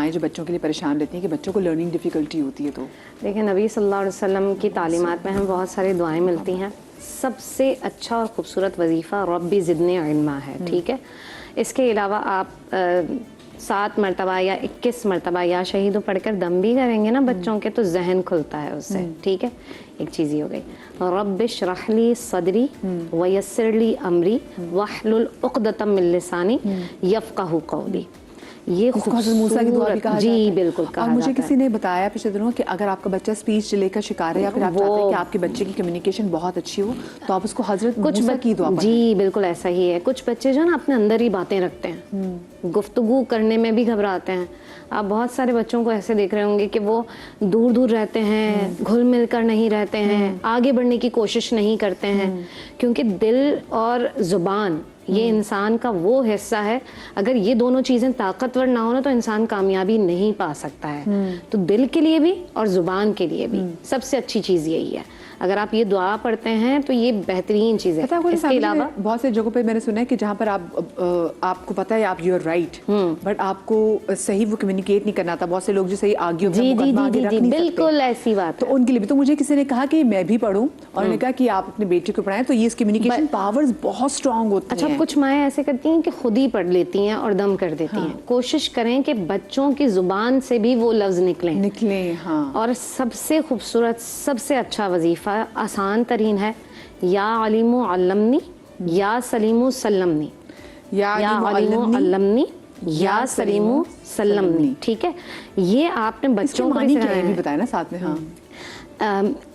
माएँ जो बच्चों के लिए परेशान रहती हैं कि बच्चों को लर्निंग डिफ़िकल्टी होती है? तो देखिए, नबी सल्लल्लाहु अलैहि वसल्लम की तालीमात में हमें बहुत सारी दुआएं मिलती हैं। सबसे अच्छा और ख़ूबसूरत वजीफ़ा रब्बी ज़िदनी इल्मा है, ठीक है। इसके अलावा आप 7 मरतबा या 21 मरतबा या शहीदों पढ़कर दम भी करेंगे ना बच्चों के, तो जहन खुलता है उससे, ठीक है। एक चीज़ ये हो गई, रब्बिश्रह ली सदरी वयस्सिर ली अमरी वहलुल उक़दतम मिन लिसानी यफ़क़हू क़ौली। ये मूसा की दुआ भी कहा जी जाता है। बिल्कुल कहा और मुझे जाता किसी ने बताया पिछले दिनों कि अगर आपका बच्चा स्पीच डिले का शिकार है या फिर आप चाहते हैं कि आपके बच्चे की कम्युनिकेशन बहुत अच्छी हो, तो आप उसको हजरत मूसा की दुआ पढ़ें। जी बिल्कुल ऐसा ही है। कुछ बच्चे जो ना अपने अंदर ही बातें रखते हैं, गुफ्तगू करने में भी घबराते हैं। आप बहुत सारे बच्चों को ऐसे देख रहे होंगे कि वो दूर दूर रहते हैं, घुल मिल कर नहीं रहते हैं, आगे बढ़ने की कोशिश नहीं करते हैं, क्योंकि दिल और जुबान ये इंसान का वो हिस्सा है, अगर ये दोनों चीज़ें ताकतवर ना हो ना तो इंसान कामयाबी नहीं पा सकता है। तो दिल के लिए भी और ज़ुबान के लिए भी सबसे अच्छी चीज़ यही है। अगर आप ये दुआ पढ़ते हैं तो ये बेहतरीन चीज़ है। इसके अलावा बहुत से जगहों पे मैंने सुना है कि जहाँ पर आपको पता है आप यू आर राइट, बट आपको सही वो कम्युनिकेट नहीं करना था। बहुत से लोग जो सही आगे जी जी जी जी बिल्कुल ऐसी बात तो उनके लिए भी। तो मुझे किसी ने कहा कि मैं भी पढ़ूं और उन्होंने कहा कि आप अपने बेटे को पढ़ाएं तो ये कम्युनिकेशन पावर्स बहुत स्ट्रांग होती हैं। अच्छा, कुछ माएँ ऐसे करती हैं कि खुद ही पढ़ लेती हैं और दम कर देती हैं। कोशिश करें कि बच्चों की जुबान से भी वो लफ्ज निकलें। हाँ। और सबसे खूबसूरत सबसे अच्छा वजीफा आसान तरीन है, या अलीमु अल्लमनी या सलीमु सल्लमनी, या अलीमु अल्लमनी या सलीमु सल्लमनी, ठीक है। ये आपने बच्चों को भी बताया ना साथ में। हाँ।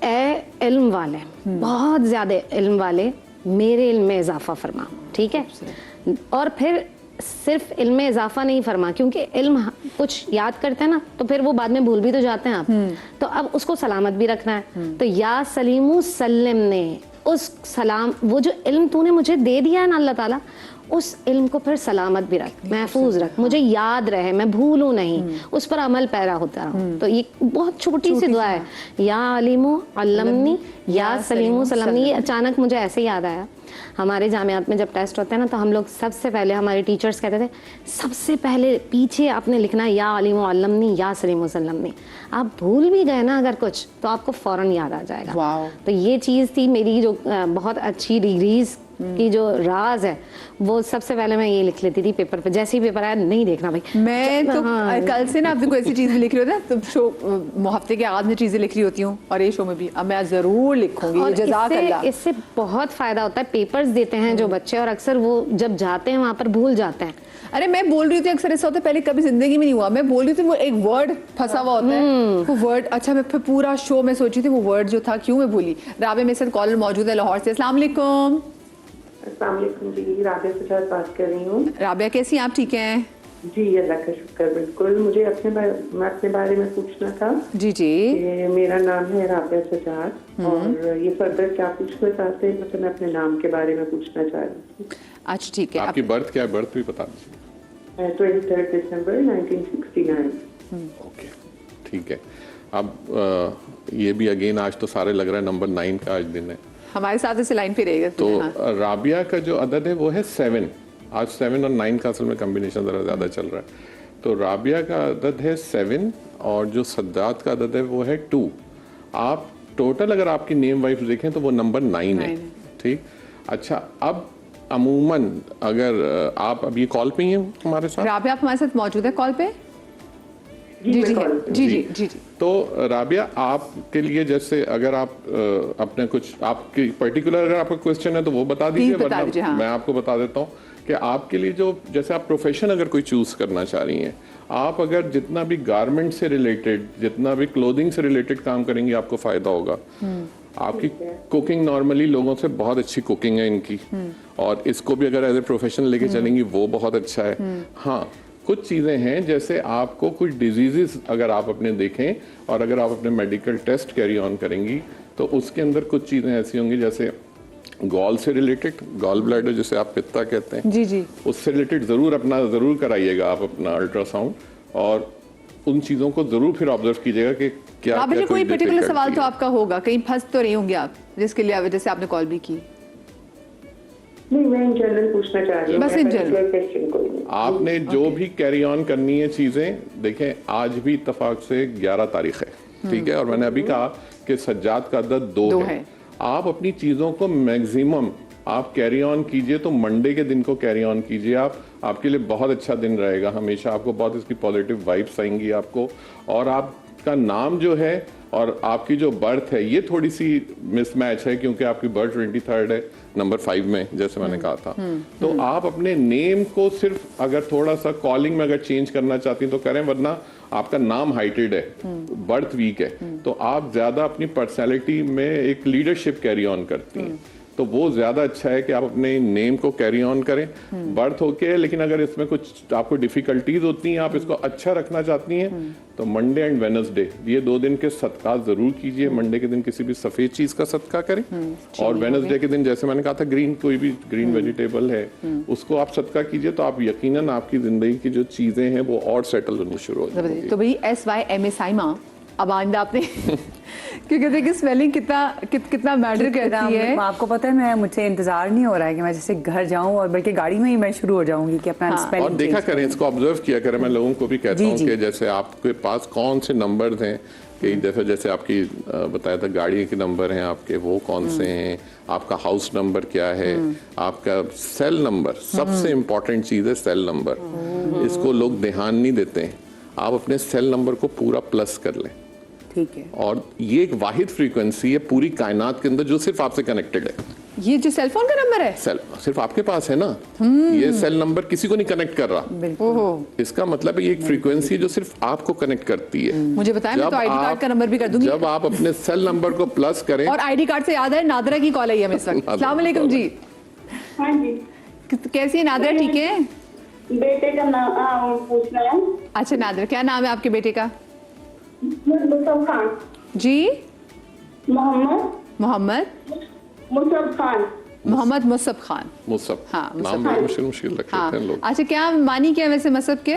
ए इल्म वाले, बहुत ज़्यादा इल्म वाले, मेरे इल्म में इजाफा फरमा, ठीक है। और फिर सिर्फ इल्म में इजाफा नहीं फरमा, क्योंकि इल्म कुछ याद करते हैं ना तो फिर वो बाद में भूल भी तो जाते हैं आप, तो अब उसको सलामत भी रखना है। तो या सलीमु सल्लम ने, उस सलाम, वो जो इल्म तूने मुझे दे दिया है ना अल्लाह ताला, उस इल्म को फिर सलामत भी रख, महफूज रख, मुझे याद रहे, मैं भूलूं नहीं, उस पर अमल पैरा होता रहूं। तो ये बहुत छोटी सी दुआ है, या अलीमु अल्लमनी या सलीमु सल्लमनी। ये अचानक मुझे ऐसे याद आया, हमारे जामियात में जब टेस्ट होते हैं ना तो हम लोग सबसे पहले, हमारे टीचर्स कहते थे सबसे पहले पीछे आपने लिखना या अलीमु अल्लमनी या सलीमु सल्लमनी। आप भूल भी गए ना अगर कुछ तो आपको फौरन याद आ जाएगा। तो ये चीज़ थी मेरी जो बहुत अच्छी डिग्रीज की जो राज है, वो सबसे पहले मैं ये लिख लेती थी पेपर पे। जैसे ही पेपर आया, नहीं देखना भाई। मैं तो कल से ना आपको कोई ऐसी चीज़ भी लिख रही होती है, तो शो हफ्ते के आध में चीज़ें लिख रही होती हूँ और ये शो में भी अब मैं ज़रूर लिखूंगी। जज़ाकल्लाह। इससे बहुत फ़ायदा होता है। पेपर्स देते हैं जो बच्चे और अक्सर वो जब जाते हैं वहाँ पर भूल जाते हैं। अरे मैं बोल रही थी अक्सर ऐसा होता है, पहले कभी जिंदगी में नहीं हुआ। मैं बोल रही थी वो एक वर्ड फंसा हुआ होता है, वो वर्ड। अच्छा, मैं फिर पूरा शो में सोची थी वो वर्ड जो था क्यों मैं भूली। राबिया मेरे साथ कॉलर मौजूद है लाहौर से। अस्सलाम वालेकुम। अस्सलाम वालेकुम जी, राबिया सजाद बात कर रही हूँ। राबिया कैसी हैं आप? ठीक हैं जी, अल्लाह का शुक्र। बिल्कुल, मुझे अपने बारे में पूछना था। जी जी। मेरा नाम है राबिया सजाद और ये फर्दर क्या पूछना चाहते हैं, मतलब मैं अपने नाम के बारे में पूछना चाह रही थी। अच्छा ठीक है। आपकी बर्थ क्या है? बर्थ भी बता दीजिए। 23 दिसंबर 1969। ओके, ठीक है। अब ये भी अगेन आज तो सारे लग रहा है नंबर 9 का आज दिन है, हमारे साथ इस लाइन पे रहेगा। तो राबिया का जो अदद है वो है 7। आज 7 और 9 का असल में कम्बिनेशन ज़रा ज़्यादा चल रहा है। तो राबिया का अदद है 7 और जो सद्दात का अदद है वो है 2। आप टोटल अगर आपकी नेम वाइज देखें तो वो नंबर 9 है, ठीक। अच्छा, अब अमूमन अगर आप अभी कॉल पे ही हैं हमारे साथ? राबिया आप हमारे साथ मौजूद है कॉल पे? जी जी जी जी जी जी। तो राबिया, आपके लिए जैसे अगर आप अपने कुछ आपकी पर्टिकुलर अगर आपका क्वेश्चन है तो वो बता दीजिए, वरना मैं आपको बता देता हूँ कि आपके लिए जो जैसे आप प्रोफेशन अगर कोई चूज करना चाह रही हैं, आप अगर जितना भी गारमेंट से रिलेटेड, जितना भी क्लोथिंग से रिलेटेड काम करेंगी आपको फायदा होगा। आपकी कुकिंग, नॉर्मली लोगों से बहुत अच्छी कुकिंग है इनकी, और इसको भी अगर एज ए प्रोफेशन लेके चलेंगी वो बहुत अच्छा है। हाँ, कुछ चीज़ें हैं जैसे आपको कुछ डिजीजेस अगर आप अपने देखें और अगर आप अपने मेडिकल टेस्ट कैरी ऑन करेंगी तो उसके अंदर कुछ चीज़ें ऐसी होंगी जैसे गॉल से रिलेटेड, गॉल ब्लैडर जिसे आप पित्ता कहते हैं, जी जी, उससे रिलेटेड ज़रूर कराइएगा आप अपना अल्ट्रासाउंड, और उन चीज़ों को ज़रूर फिर ऑब्जर्व कीजिएगा कि क्या कोई पर्टिकुलर सवाल तो आपका होगा, कहीं फंस तो रही होंगे आप जिसके लिए जैसे आपने कॉल भी की। नहीं, मैं इन जनरल पूछना चाह रही हूँ, बस in general। क्वेश्चन कोई नहीं। आपने जो भी कैरी ऑन करनी है चीजें, देखें आज भी इत्तेफाक से 11 तारीख है, ठीक है, और मैंने अभी कहा कि सज्जाद का अदद 2 है। आप अपनी चीजों को मैक्सिमम आप कैरी ऑन कीजिए, तो मंडे के दिन को कैरी ऑन कीजिए। आप आपके लिए बहुत अच्छा दिन रहेगा, हमेशा आपको बहुत इसकी पॉजिटिव वाइब्स आएंगी आपको। और आपका नाम जो है और आपकी जो बर्थ है ये थोड़ी सी मिसमैच है, क्योंकि आपकी बर्थ 23 है नंबर 5 में, जैसे मैंने कहा था। तो आप अपने नेम को सिर्फ अगर थोड़ा सा कॉलिंग में अगर चेंज करना चाहती हैं तो करें, वरना आपका नाम हाइटेड है, बर्थ वीक है, तो आप ज्यादा अपनी पर्सनैलिटी में एक लीडरशिप कैरी ऑन करती हैं, तो वो ज्यादा अच्छा है कि आप अपने नेम को कैरी ऑन करें। बर्थ ओके, लेकिन अगर इसमें कुछ आपको डिफिकल्टीज होती हैं, आप इसको अच्छा रखना चाहती हैं, तो मंडे एंड वेडनेसडे ये 2 दिन के सदका जरूर कीजिए। मंडे के दिन किसी भी सफेद चीज का सदका करें, और वेडनेसडे के दिन जैसे मैंने कहा था ग्रीन, कोई भी ग्रीन वेजिटेबल है उसको आप सदका कीजिए, तो आप यकीनन आपकी जिंदगी की जो चीजें हैं वो और सेटल होनी शुरू हो जाएंगी। तो भाई SYMA साइमा, अब आइंदा आपने क्योंकि देखिए स्पेलिंग कितना मैटर करती है। आपको पता है, मैं मुझे इंतजार नहीं हो रहा है कि मैं जैसे घर जाऊं, और बल्कि गाड़ी में ही मैं शुरू हो जाऊंगी कि अपना स्पेलिंग और देखा करें, इसको ऑब्जर्व किया करें। मैं लोगों को भी कहता हूँ कि जैसे आपके पास कौन से नंबर हैं, कई दफे जैसे आपकी बताया था गाड़ी के नंबर हैं आपके, वो कौन से हैं, आपका हाउस नंबर क्या है, आपका सेल नंबर, सबसे इंपॉर्टेंट चीज है सेल नंबर। इसको लोग ध्यान नहीं देते हैं। आप अपने सेल नंबर को पूरा प्लस कर लें, ठीक है। और ये एक वाहिद फ्रीक्वेंसी है पूरी कायनात के अंदर जो सिर्फ आपसे कनेक्टेड है। ये जो सेल फोन का नंबर है, सेल सिर्फ आपके पास है ना, ये सेल नंबर किसी को नहीं कनेक्ट कर रहा। ओहो, इसका मतलब है ये एक फ्रीक्वेंसी जो सिर्फ आपको कनेक्ट करती है। मुझे बताएं, मैं तो आईडी कार्ड का नंबर भी कर दूंगी। जब आप अपने सेल नंबर को प्लस करें, और आईडी कार्ड से याद है नादरा की कॉल आई है इस वक्त। अस्सलाम वालेकुम जी। हाँ जी, कैसी है नादरा, ठीक है? बेटे का नाम पूछना है। अच्छा नादरा, क्या नाम है आपके बेटे का? मुसब खान जी, मोहम्मद मुसब खान। मोहम्मद मुसब खान। मुसब, हाँ, मुसब नाम खान। बड़े मुश्किल रख हाँ, लेते हैं लोग। अच्छा, क्या मानी क्या वैसे मसब के?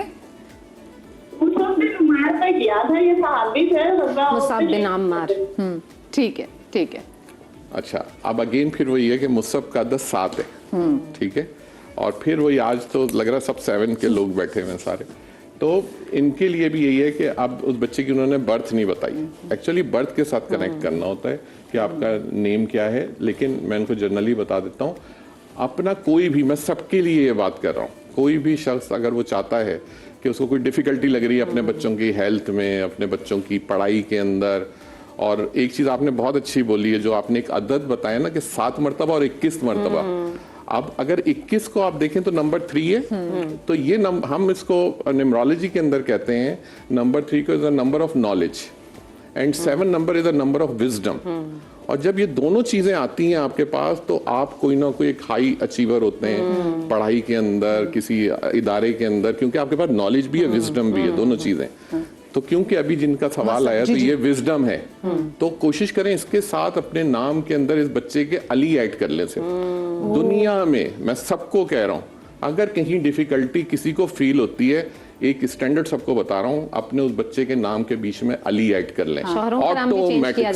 मुसब ने उमर पे किया था, ये सहाबी थे। मुसब बिन अम्मार। ठीक है, ठीक है। अच्छा, अब अगेन फिर वही है कि मुसब का 7 है, ठीक है, और फिर वही आज तो लग रहा है सब 7 के लोग बैठे हुए हैं सारे। तो इनके लिए भी यही है कि अब उस बच्चे की उन्होंने बर्थ नहीं बताई, एक्चुअली बर्थ के साथ कनेक्ट करना होता है कि आपका नेम क्या है, लेकिन मैं इनको जनरली बता देता हूँ। अपना कोई भी, मैं सबके लिए ये बात कर रहा हूँ, कोई भी शख्स अगर वो चाहता है कि उसको कोई डिफिकल्टी लग रही है अपने बच्चों की हेल्थ में, अपने बच्चों की पढ़ाई के अंदर, और एक चीज़ आपने बहुत अच्छी बोली है, जो आपने एक अदद बताया ना कि 7 मरतबा और 21 मरतबा। अब अगर 21 को आप देखें तो नंबर 3 है, तो ये हम इसको न्यूमरोलॉजी के अंदर कहते हैं, नंबर 3 को is a number of knowledge and 7 number is a number of wisdom. और जब ये दोनों चीजें आती हैं आपके पास, तो आप कोई ना कोई एक हाई अचीवर होते हैं पढ़ाई के अंदर, किसी इदारे के अंदर, क्योंकि आपके पास नॉलेज भी है, विजडम भी है, दोनों चीजें। तो क्योंकि अभी जिनका सवाल आया, तो ये विजडम है, तो कोशिश करें इसके साथ अपने नाम के अंदर इस बच्चे के अली ऐड कर लें। सिर्फ दुनिया में मैं सबको कह रहा हूँ, अगर कहीं डिफिकल्टी किसी को फील होती है, एक स्टैंडर्ड सबको बता रहा हूँ, अपने उस बच्चे के नाम के बीच में अली ऐड कर लें। ऑटोमेटिक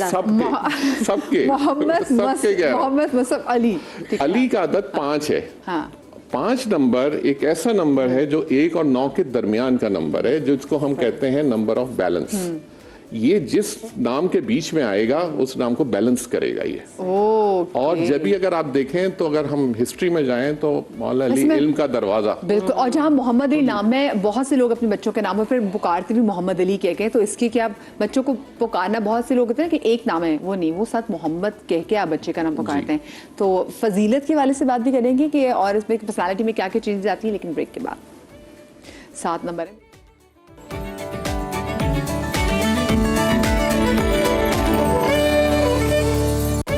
सबके मोहम्मद मुसब अली। अली का आदत 5 है। 5 नंबर एक ऐसा नंबर है जो 1 और 9 के दरमियान का नंबर है, जिसको हम कहते हैं नंबर ऑफ बैलेंस। ये जिस नाम के बीच में आएगा उस नाम को बैलेंस करेगा ये। और जब भी अगर आप देखें, तो अगर हम हिस्ट्री में जाएं तो मौला अली इल्म का दरवाजा, बिल्कुल। और जहाँ मोहम्मद अली नाम में बहुत से लोग अपने बच्चों के नाम पर पुकारते भी मोहम्मद अली कह के, तो इसके क्या बच्चों को पुकारना, बहुत से लोग कहते हैं कि एक नाम है, वो नहीं, वो साथ मोहम्मद कह के आप बच्चे का नाम पुकारते हैं। तो फजीलत के वाले से बात भी करेंगे कि और इसमें पर्सनैलिटी में क्या क्या चीजें आती है, लेकिन ब्रेक के बाद। 7 नंबर है।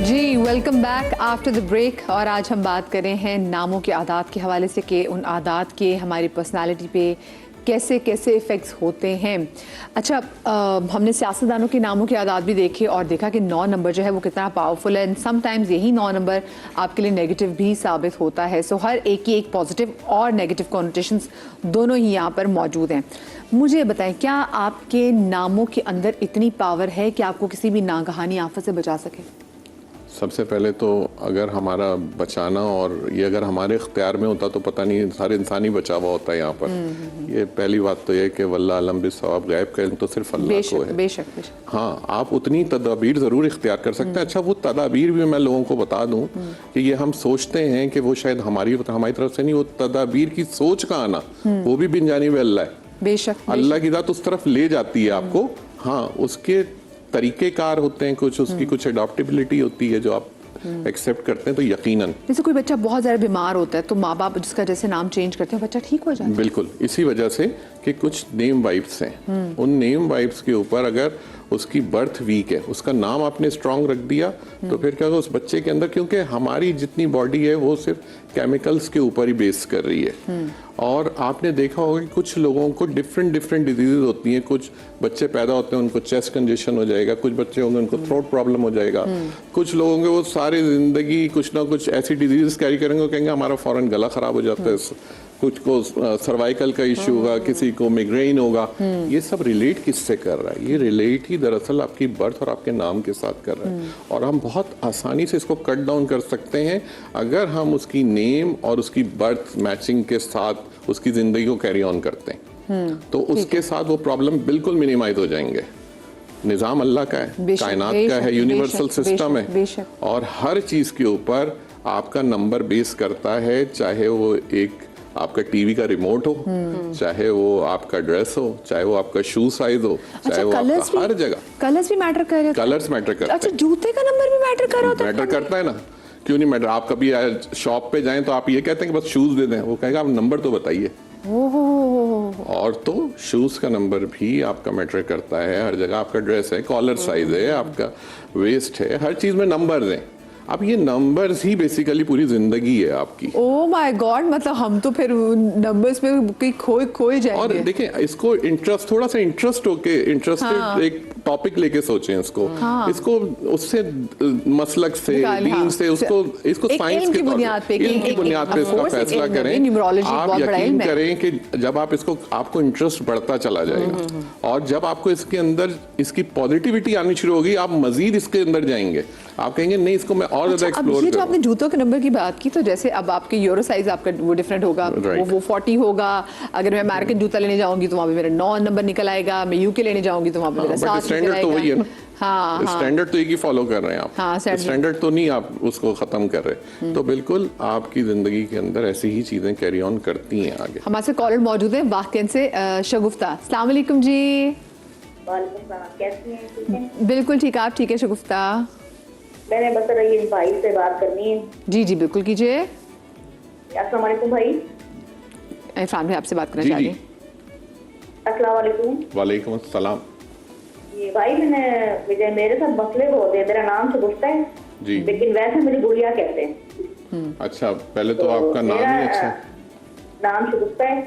जी, welcome back after the break. और आज हम बात कर रहे हैं नामों के आदात के हवाले से कि उन आदात के हमारी पर्सनालिटी पे कैसे कैसे इफ़ेक्ट्स होते हैं। अच्छा, हमने सियासतदानों के नामों के आदात भी देखे और देखा कि 9 नंबर जो है वो कितना पावरफुल है, एंड समटाइम्स यही 9 नंबर आपके लिए नेगेटिव भी साबित होता है। सो हर एक की एक पॉजिटिव और नेगेटिव कॉनोटेशंस दोनों ही यहाँ पर मौजूद हैं। मुझे बताएं, क्या आपके नामों के अंदर इतनी पावर है कि आपको किसी भी नागहानी आफत से बचा सके? सबसे पहले तो अगर हमारा बचाना और ये अगर हमारे इख्तियार में होता तो पता नहीं सारे इंसान ही बचा हुआ होता है यहाँ पर। ये पहली बात तो ये कि वल्लाह अलम बिस्सवाब, गायब का इल्म तो सिर्फ अल्लाह को है। बेशक बेशक। हाँ, आप उतनी तदाबीर ज़रूर इख्तियार कर सकते हैं। अच्छा, वो तदाबीर भी मैं लोगों को बता दूं कि ये हम सोचते हैं कि वो शायद हमारी तरफ से नहीं, वो तदाबीर की सोच का आना वो भी बिन जानिब अल्लाह है। बेशक अल्लाह की ज़ात उस तरफ ले जाती है आपको। हाँ, उसके तरीक़ेकार होते हैं कुछ, उसकी कुछ एडॉप्टेबिलिटी होती है जो आप एक्सेप्ट करते हैं, तो यकीनन। जैसे कोई बच्चा बहुत ज़्यादा बीमार होता है तो माँ बाप जिसका जैसे नाम चेंज करते हैं बच्चा ठीक हो जाता है। बिल्कुल, इसी वजह से कि कुछ नेम वाइब्स हैं, उन नेम वाइब्स के ऊपर अगर उसकी बर्थ वीक है, उसका नाम आपने स्ट्रांग रख दिया तो फिर क्या होगा उस बच्चे के अंदर, क्योंकि हमारी जितनी बॉडी है वो सिर्फ केमिकल्स के ऊपर ही बेस कर रही है। और आपने देखा होगा कि कुछ लोगों को डिफरेंट डिजीजेज होती हैं। कुछ बच्चे पैदा होते हैं उनको चेस्ट कंजेशन हो जाएगा, कुछ बच्चे होंगे उनको थ्रोट प्रॉब्लम हो जाएगा, कुछ लोग होंगे वो सारी जिंदगी कुछ ना कुछ ऐसी डिजीज कैरी करेंगे, वो कहेंगे हमारा फौरन गला खराब हो जाता है, कुछ को सर्वाइकल का इश्यू होगा, किसी को मिग्रेन होगा। ये सब रिलेट किससे कर रहा है? ये रिलेट ही दरअसल आपकी बर्थ और आपके नाम के साथ कर रहा है। और हम बहुत आसानी से इसको कट डाउन कर सकते हैं अगर हम उसकी नेम और उसकी बर्थ मैचिंग के साथ उसकी जिंदगी को कैरी ऑन करते हैं, तो उसके साथ वो प्रॉब्लम बिल्कुल मिनिमाइज हो जाएंगे। निज़ाम अल्लाह का है, कायनात का है, यूनिवर्सल सिस्टम है, और हर चीज के ऊपर आपका नंबर बेस करता है, चाहे वो एक आपका टीवी का रिमोट हो, चाहे वो आपका ड्रेस हो, चाहे वो आपका शू साइज हो, चाहे वो आपका हर जगह कलर्स भी मैटर कर रहे हैं। कलर्स मैटर करते हैं। अच्छा, जूते का नंबर भी मैटर कर रहा है? मैटर करता है ना, क्यों नहीं मैटर? आप कभी शॉप पे जाएं तो आप ये कहते हैं कि बस शूज दे दें, वो कहेगा आप नंबर तो बताइए। और तो शूज का नंबर भी आपका मैटर करता है हर जगह। आपका ड्रेस है, कॉलर साइज है, आपका वेस्ट है, हर चीज में नंबर्स हैं। अब ये नंबर्स ही बेसिकली पूरी जिंदगी है आपकी। ओह माय गॉड, मतलब हम तो फिर नंबर्स में खोए जाएंगे। और देखिए, इसको इंटरेस्ट, थोड़ा सा इंटरेस्ट होके इंटरेस्टेड एक टॉपिक लेके सोचें इसको। इसको उससे मसलक से, दीन से, इसको साइंस के बुनियाद पे इसका फैसला करें। आप यकीन करें कि जब आप आपको इंटरेस्ट बढ़ता चला जाएगा, और जब आपको इसके अंदर इसकी पॉजिटिविटी आनी शुरू होगी, आप मजीद इसके अंदर जाएंगे। आप कहेंगे नहीं, इसको मैं और ज्यादा एक्सप्लोर करूं। आपने जूतों के नंबर की बात की, तो जैसे अब आपके यूरो साइज आपका वो डिफरेंट होगा, वो 40 होगा। अगर मैं अमेरिकन जूता लेने जाऊंगी तो वहां पे मेरा 9 नंबर निकल आएगा। मैं यूके लेने जाऊंगी तो वहां पे मेरा 7 निकल आएगा। तो वही है ना, हाँ, स्टैंडर्ड तो एक ही फॉलो कर रहे हैं आप। हाँ, स्टैंडर्ड तो नहीं आप उसको खत्म कर रहे। तो बिल्कुल आपकी जिंदगी के अंदर ऐसी ही चीजें कैरी ऑन करती हैं आगे। हमारे से कॉलर मौजूद है वाकई से शगुफ्ता। अस्सलाम वालेकुम जी। कैसी हैं? बिल्कुल ठीक, आप ठीक है शगुफ्ता? मैंने बस रही भाई से बात करनी है। जी जी बिल्कुल कीजिए। अस्सलाम वालेकुम भाई। इरफान भाई आपसे बात करना चाह रही हैं। अस्सलाम वालेकुम। वालेकुम अस्सलाम। ये भाई मेरे साथ मसले बहुत है। मेरा नाम शगुफ्ता है जी, लेकिन वैसे मेरी गुड़िया कहते हैं। अच्छा, पहले तो आपका नाम ही अच्छा। नाम शगुफ्ता है।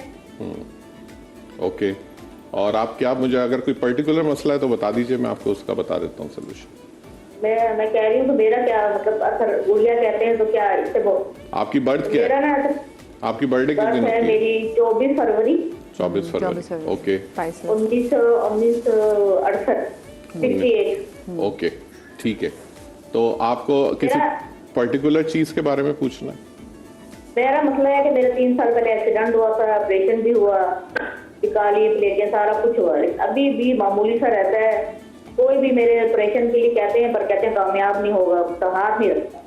ओके, और आप क्या, मुझे अगर कोई पर्टिकुलर मसला है तो बता दीजिए, मैं आपको उसका बता देता हूँ सोल्यूशन। मैं कह रही हूँ तो मेरा क्या मतलब, अगर गुड़िया कहते हैं तो क्या इससे आपकी बर्थ क्या है? आपकी बर्थडे किस दिन है? होती है? मेरी 24 फरवरी। 24 फरवरी। ओके। 1968। ओके, ठीक है। तो आपको किसी पर्टिकुलर चीज के बारे में पूछना है? मेरा मसला है कि मेरा 3 साल पहले एक्सीडेंट हुआ था, ऑपरेशन भी हुआ, निकाली प्लेटें, सारा कुछ हुआ। अभी भी मामूली सा रहता है। कोई भी मेरे ऑपरेशन के लिए कहते हैं, पर कहते हैं कामयाब नहीं होगा, तो हाथ नहीं रखता।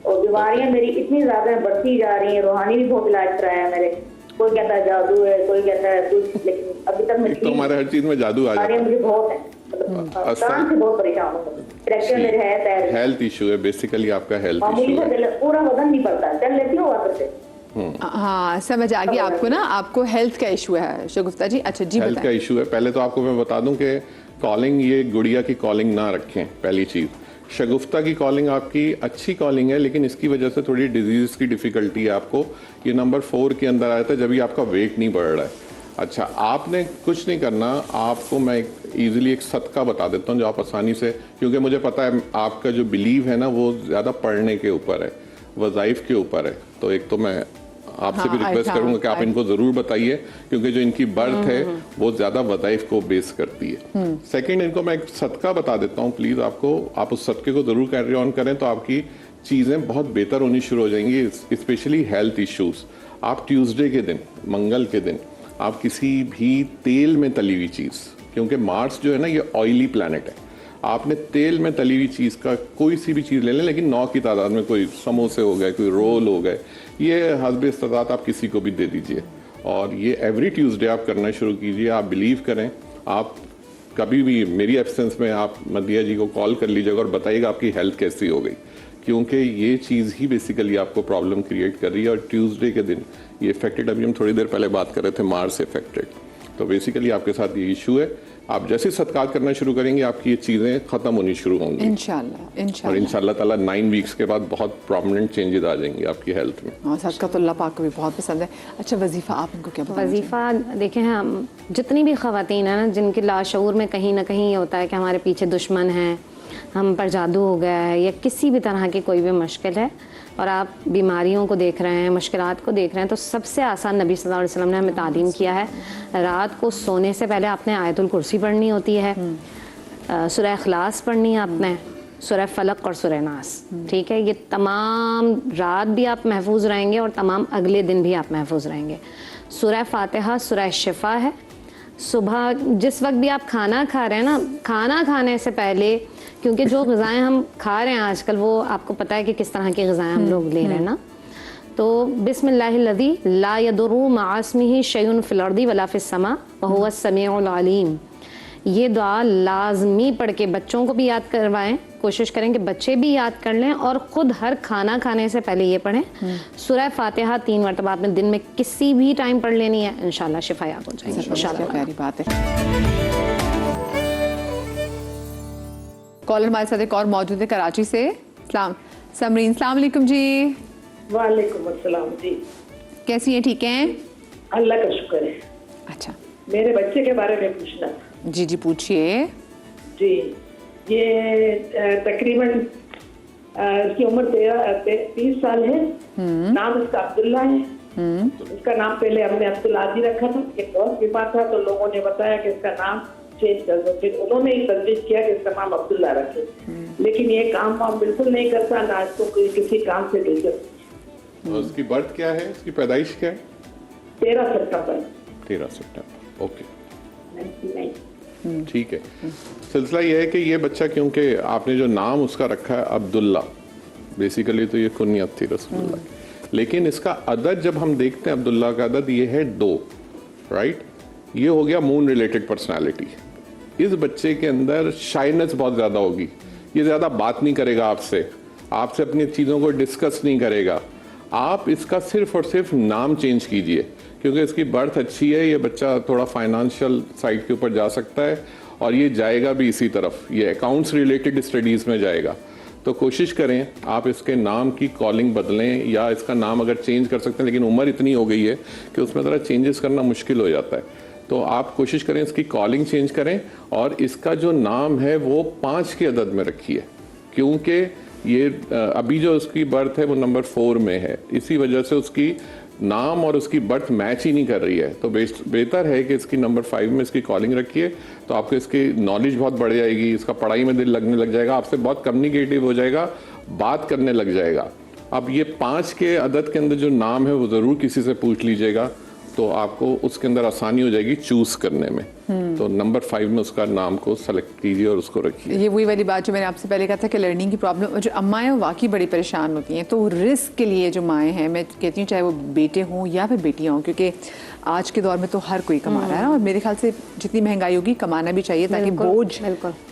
और बीमारियां मेरी इतनी ज्यादा बढ़ती जा रही हैं। रूहानी भी बहुत इलाज कराया मैंने। कोई कहता है जादू है, कोई कहता है कुछ, लेकिन अभी तक मैं तो हमारे हर चीज में जादू आ जाता है। मुझे बहुत है, कान से बहुत परेशान हूँ। फ्रैक्चर मेरे है, हेल्थ इशू है बेसिकली, आपका हेल्थ मामूली इशू है। पूरा बदन नहीं पड़ता, चल लेती हूँ वापस से। हाँ समझ आ गई आपको ना, आपको हेल्थ का इशू है शगुफ्ता जी। अच्छा जी, हेल्थ का इशू है। पहले तो आपको मैं बता दूं कि कॉलिंग, ये गुड़िया की कॉलिंग ना रखें, पहली चीज। शगुफ्ता की कॉलिंग आपकी अच्छी कॉलिंग है, लेकिन इसकी वजह से थोड़ी डिजीज की डिफिकल्टी है आपको। ये नंबर 4 के अंदर आया था, जब भी आपका वेट नहीं बढ़ रहा है। अच्छा, आपने कुछ नहीं करना। आपको मैं इजीली एक सदका बता देता हूँ जो आप आसानी से, क्योंकि मुझे पता है आपका जो बिलीव है ना वो ज़्यादा पढ़ने के ऊपर है, वज़ाइफ के ऊपर है। तो एक तो मैं आपसे भी हाँ, रिक्वेस्ट हाँ, करूंगा कि आप इनको जरूर बताइए, क्योंकि जो इनकी बर्थ है वो ज्यादा वज़ाइफ को बेस करती है। सेकंड, इनको मैं एक सदका बता देता हूँ, प्लीज आपको, आप उस सदके को जरूर कैरी ऑन करें तो आपकी चीजें बहुत बेहतर होनी शुरू हो जाएंगी, स्पेशली हेल्थ इश्यूज। आप ट्यूसडे के दिन, मंगल के दिन, आप किसी भी तेल में तली हुई चीज, क्योंकि मार्स जो है ना ये ऑयली प्लैनेट है, आपने तेल में तली हुई चीज़ का कोई सी भी चीज़ ले लें, लेकिन 9 की तादाद में, कोई समोसे हो गए, कोई रोल हो गए, ये हस्ब इस्तात आप किसी को भी दे दीजिए। और ये एवरी ट्यूसडे आप करना शुरू कीजिए। आप बिलीव करें, आप कभी भी मेरी एब्सेंस में आप मदिया जी को कॉल कर लीजिएगा और बताइएगा आपकी हेल्थ कैसी हो गई, क्योंकि ये चीज़ ही बेसिकली आपको प्रॉब्लम क्रिएट कर रही है। और ट्यूसडे के दिन ये इफेक्टेड, अभी हम थोड़ी देर पहले बात कर रहे थे मार्स इफेक्टेड, तो बेसिकली आपके साथ ये इशू है। आप जैसे सदकात करना शुरू करेंगे आपकी ये चीज़ें ख़त्म होनी शुरू होंगी इंशाल्लाह। और इंशाल्लाह ताला 9 वीक्स के बाद बहुत प्रोमिनेंट चेंजेस आ जाएंगी आपकी हेल्थ में। हाँ, सदका तो अल्लाह पाक को भी बहुत पसंद है। अच्छा, वजीफा आप इनको क्या बताना वजीफ़ा देखें, हम जितनी भी ख़वातीन हैं ना, जिनके लाशऊर में कहीं ना कहीं ये होता है कि हमारे पीछे दुश्मन है, हम पर जादू हो गया है, या किसी भी तरह की कोई भी मुश्किल है और आप बीमारियों को देख रहे हैं, मुश्किलात को देख रहे हैं, तो सबसे आसान नबी सल्लल्लाहु अलैहि वसल्लम ने हमें तालीम किया है, रात को सोने से पहले आपने आयतुल कुर्सी पढ़नी होती है, सूरह इखलास पढ़नी है आपने, सूरह फलक और सूरह नास। ठीक है, ये तमाम रात भी आप महफूज रहेंगे और तमाम अगले दिन भी आप महफूज रहेंगे। सूरह फातिहा, सूरह शिफा है। सुबह जिस वक्त भी आप खाना खा रहे हैं ना, खाना खाने से पहले, क्योंकि जो ग़िज़ाएँ हम खा रहे हैं आजकल, वो आपको पता है कि किस तरह की ग़िज़ाएँ हम लोग ले रहे हैं ना, तो बिस्मिल्लाहिल्लज़ी ला यदुर्रु मअ इस्मिही शैउन फिल अर्दि वला फिस समा व हुवा समीउल अलीम, ये दुआ लाजमी पढ़ के बच्चों को भी याद करवाएं, कोशिश करें कि बच्चे भी याद कर लें और ख़ुद हर खाना खाने से पहले ये पढ़ें। सूरह फातिहा 3 मरतबा आपने दिन में किसी भी टाइम पढ़ लेनी है, इंशाल्लाह शिफा याद हो जाएगी इंशाल्लाह। प्यारी बात है। कॉलर हमारे साथ एक और मौजूद है कराची से, समरीन। सलाम अलैकुम जी। वालेकुम अस्सलाम जी। कैसी हैं, ठीक हैं? अल्लाह का शुक्र है। अच्छा, मेरे बच्चे के बारे में पूछना था। जी पूछिए। जी, ये तकरीबन इसकी उम्र 30 साल है। नाम इसका अब्दुल्ला है। इसका नाम पहले हमने अब्दुल आदी रखा था, एक दोस्त बीमार था तो लोगों ने बताया कि इसका नाम चेंज कर दो, फिर उन्होंने ही तजवीज किया कि इसका नाम अब्दुल्ला रखे। लेकिन ये काम वाम बिल्कुल नहीं करता, ना इसको किसी काम से दिलचस्पी। तो उसकी बर्थ क्या है, उसकी पैदाइश क्या है? 13 सितंबर। 13 सितंबर, ओके, 99। ठीक है। सिलसिला ये है कि ये बच्चा, क्योंकि आपने जो नाम उसका रखा है अब्दुल्ला, बेसिकली तो ये कुनियत थी रसूलुल्लाह की, लेकिन इसका अदद जब हम देखते हैं अब्दुल्ला का अदद ये है 2, राइट? ये हो गया मून रिलेटेड पर्सनालिटी। इस बच्चे के अंदर शाइनेस बहुत ज़्यादा होगी, ये ज़्यादा बात नहीं करेगा आपसे अपनी चीज़ों को डिस्कस नहीं करेगा। आप इसका सिर्फ और सिर्फ नाम चेंज कीजिए, क्योंकि इसकी बर्थ अच्छी है, ये बच्चा थोड़ा फाइनेंशियल साइड के ऊपर जा सकता है और ये जाएगा भी इसी तरफ, ये अकाउंट्स रिलेटेड स्टडीज़ में जाएगा। तो कोशिश करें आप इसके नाम की कॉलिंग बदलें, या इसका नाम अगर चेंज कर सकते हैं, लेकिन उम्र इतनी हो गई है कि उसमें ज़रा चेंजेस करना मुश्किल हो जाता है। तो आप कोशिश करें इसकी कॉलिंग चेंज करें और इसका जो नाम है वो 5 के अदद में रखिए, क्योंकि ये अभी जो उसकी बर्थ है वो नंबर 4 में है, इसी वजह से उसकी नाम और उसकी बर्थ मैच ही नहीं कर रही है। तो बेहतर है कि इसकी नंबर 5 में इसकी कॉलिंग रखिए, तो आपको इसकी नॉलेज बहुत बढ़ जाएगी, इसका पढ़ाई में दिल लगने लग जाएगा, आपसे बहुत कम्युनिकेटिव हो जाएगा, बात करने लग जाएगा। अब ये 5 के अदद के अंदर जो नाम है वो ज़रूर किसी से पूछ लीजिएगा, तो आपको उसके अंदर आसानी हो जाएगी चूज करने में। तो नंबर 5 में उसका नाम को सेलेक्ट कीजिए और उसको रखिए। ये वही वाली बात जो मैंने आपसे पहले कहा था कि लर्निंग की प्रॉब्लम, जो अम्माएं हैं वाकई बड़ी परेशान होती हैं। तो रिस्क के लिए जो माएँ हैं, मैं कहती हूँ चाहे वो बेटे हों या फिर बेटियाँ हों, क्योंकि आज के दौर में तो हर कोई कमा रहा है और मेरे ख्याल से जितनी महंगाई होगी कमाना भी चाहिए ताकि बोझ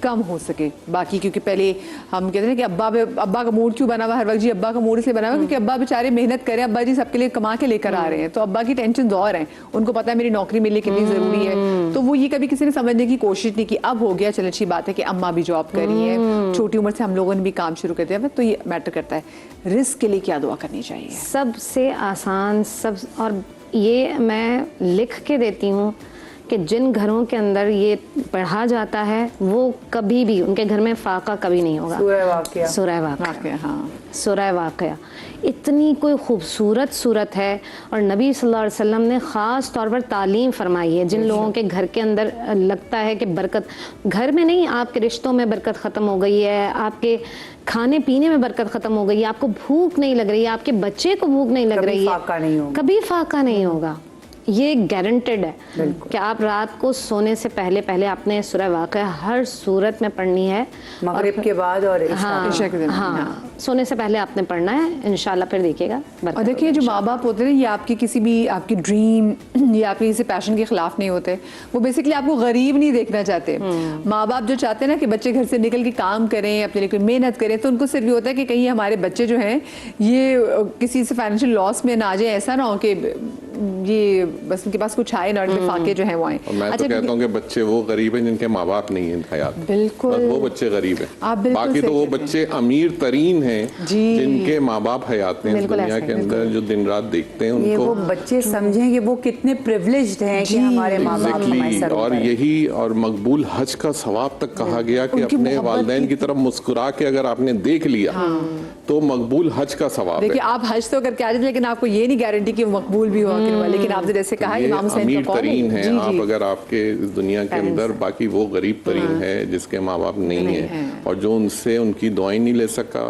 कम हो सके बाकी। क्योंकि पहले हम कहते हैं कि अब्बा का मूड क्यों बना हुआ हर वक्त, जी अब्बा का मूड इसलिए बना हुआ क्योंकि अब्बा बेचारे मेहनत करें, अब्बा जी सबके लिए कमा के लेकर आ रहे हैं, तो अब्बा की टेंशन और है, उनको पता है मेरी नौकरी मेरे लिए कितनी जरूरी है। तो वो ये कभी किसी ने समझने की कोशिश नहीं की। अब हो गया, चलो अच्छी बात है कि अम्मा भी जॉब कर रही है, छोटी उम्र से हम लोगों ने भी काम शुरू कर दिया, तो ये मैटर करता है। रिस्क के लिए क्या दुआ करनी चाहिए? सबसे आसान, सब, और ये मैं लिख के देती हूँ कि जिन घरों के अंदर ये पढ़ा जाता है वो कभी भी उनके घर में फाका कभी नहीं होगा। सूरह वाक़िया। सूरह वाक़िया, वाक़या, हाँ। सूरह वाक़िया इतनी कोई खूबसूरत सूरत है और नबी सल्लल्लाहु अलैहि वसल्लम ने ख़ास तौर पर तालीम फरमाई है जिन लोगों के घर के अंदर लगता है कि बरकत घर में नहीं, आपके रिश्तों में बरकत ख़त्म हो गई है, आपके खाने पीने में बरकत ख़त्म हो गई है, आपको भूख नहीं लग रही है, आपके बच्चे को भूख नहीं लग रही है, फाका नहीं होगा। कभी फाका नहीं होगा। ये गारंटेड है कि आप रात को सोने से पहले पहले आपने सूरह वाक़िया हर सूरत में पढ़नी है, मगरिब के बाद और हाँ, इशा के दिन, हाँ, सोने से पहले आपने पढ़ना है, इंशाल्लाह फिर देखिएगा बरकत और देखिए जो माँ बाप होते हैं ये आपकी किसी भी आपकी ड्रीम या आपके किसी पैशन के खिलाफ नहीं होते, वो बेसिकली आपको गरीब नहीं देखना चाहते। माँ बाप जो चाहते हैं ना कि बच्चे घर से निकल के काम करें, अपने लिए कोई मेहनत करें, तो उनको सिर्फ ये होता है कि कहीं हमारे बच्चे जो हैं ये किसी से फाइनेंशियल लॉस में ना आ जाए, ऐसा ना हो कि ये बस उनके पास कुछ आए ना उनके फाके जो हैं वो आए। और मैं तो कहता हूँ कि बच्चे वो गरीब हैं जिनके माँ बाप नहीं हैं हयात, बिल्कुल बस वो बच्चे गरीब हैं। आप बिल्कुल बाकी तो सही वो कह रहे हैं। बच्चे अमीर तरीन हैं जी। जिनके माँ बाप हयात हैं इस बिल्कुल दुनिया ऐसा के है, अंदर, जो दिन रात देखते हैं ये वो उनको। बच्चे समझें कि वो कितने प्रिविलेज्ड हैं कि हमारे माँ बाप हमारे Exactly, सर और ऊपर हैं। यही और मकबूल हज का सवाब तक कहा गया कि उनकी अपने मोहब्बत वालिदैन की- की तरफ मुस्कुरा के अगर आपने देख लिया तो मकबूल हज का सवाब है। देखिए आप हज तो करके आ जाते लेकिन आपको ये नहीं गारंटी कि वो मकबूल भी हुआ कि नहीं हुआ। लेकिन आपने जैसे कहा ये इमाम हुसैन अमीर का कौल तरीन है। है, जी, आप जी। अगर आपके इस दुनिया के अंदर, बाकी वो गरीब तरीन है जिसके माँ बाप नहीं है और जो उनसे उनकी दुआएं नहीं ले सका,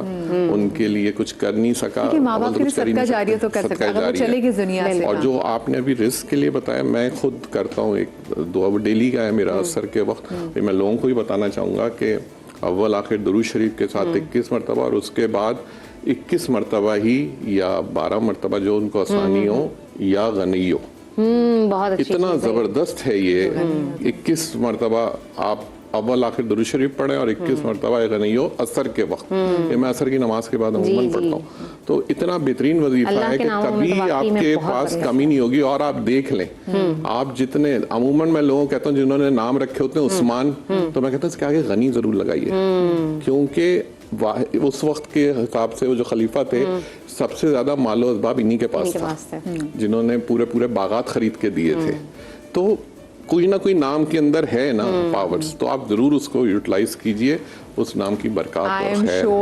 उनके लिए कुछ कर नहीं सका। देखिए, माँ बाप अव्वल के लिए कुछ कर ही सदका नहीं जारिया सकते, तो कर सकते सदका हैं, अगर वो जारिया। चले गए इस दुनिया से। और हाँ। जो आपने अभी रिस्क के लिए बताया, मैं खुद करता हूँ, एक दुआ वो डेली का है मेरा असर के वक्त। मैं लोगों को ही बताना चाहूँगा कि अव्वल आखिर दुरूद शरीफ के साथ 21 मरतबा और उसके बाद 21 मरतबा ही या 12 मरतबा जो उनको आसानी हो या गनी हो। बहुत अच्छी इतना चीज़ है। जबरदस्त है ये। 21 मरतबा आप अव्वल आखिर दुरूद शरीफ पढ़ें और 21 मरतबा गनी हो असर के वक्त। ये मैं असर की नमाज के बाद अमूमन जी। पढ़ता हूँ। तो इतना बेहतरीन वजीफा अल्लाह है के कि नामों में कभी तो वाकई में आपके बहुत पास बरकत कमी नहीं होगी। और आप देख लें, आप जितने अमूमन मैं लोगों को कहता हूँ जिन्होंने नाम रखे होते हैं उस्मान, तो मैं कहता हूँ इसके आगे गनी जरूर लगाइए, क्योंकि उस वक्त के हिसाब से वो जो खलीफा थे सबसे ज्यादा मालो असबाब इन्हीं के पास इनके था, पास थे। जिन्होंने पूरे पूरे बागात खरीद के दिए थे। तो कोई ना कोई नाम के अंदर है ना पावर्स, तो आप जरूर उसको यूटिलाइज कीजिए, उस नाम की बरकत आई और एम खैर श्योर